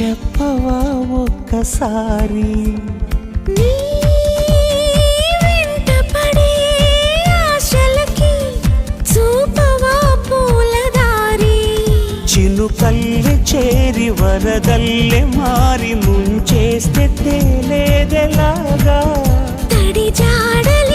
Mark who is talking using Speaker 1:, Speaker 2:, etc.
Speaker 1: చెప్పవా ఒక్కసారి
Speaker 2: నీ వెంటపడే ఆశలకి చూపవా పూలదారి
Speaker 1: చినుకల్లె చేరి వరదల్లె మారి ముంచేస్తే తేలేదెలాగా
Speaker 2: తడి జాడల